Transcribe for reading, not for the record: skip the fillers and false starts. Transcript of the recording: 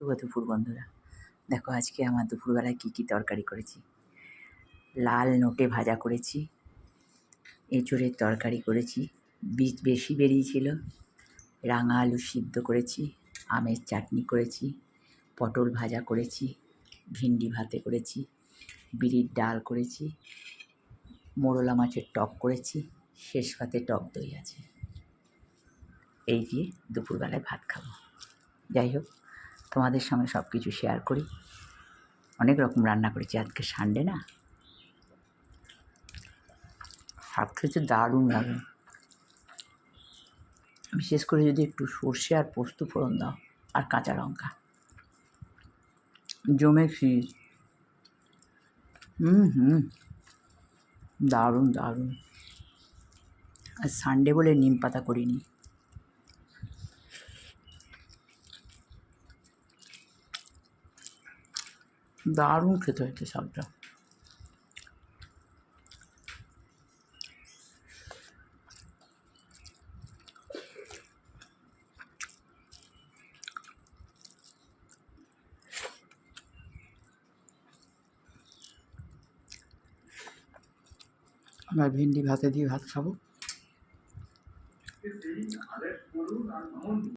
শুভ দুপুর বন্ধুরা। দেখো আজকে আমার দুপুরবেলায় কী তরকারি করেছি। লাল নোটে ভাজা করেছি, এঁচোড়ের তরকারি করেছি, বীজ বেশি বেরিয়েছিল, রাঙা আলু সিদ্ধ করেছি, আমের চাটনি করেছি, পটল ভাজা করেছি, ভিন্ডি ভাতে করেছি, বিরির ডাল করেছি, মোরলা মাছের টক করেছি, শেষ পাতে টক দই আছে। এই দিয়ে দুপুরবেলায় ভাত খাবো। যাই হোক, তোমাদের সঙ্গে সব কিছু শেয়ার করি। অনেক রকম রান্না করেছি, আজকে সানডে না, শাক খেতে দারুণ লাগে। বিশেষ করে যদি একটু সর্ষে আর পোস্ত ফোড়ন দাও আর কাঁচা লঙ্কা, জমে খির। দারুণ দারুণ। আর সানডে বলে নিম পাতা করিনি। দারুণ খেতে হয়েছে শাকটা। আমরা ভিন্ডি ভাতে দিয়ে ভাত খাবো।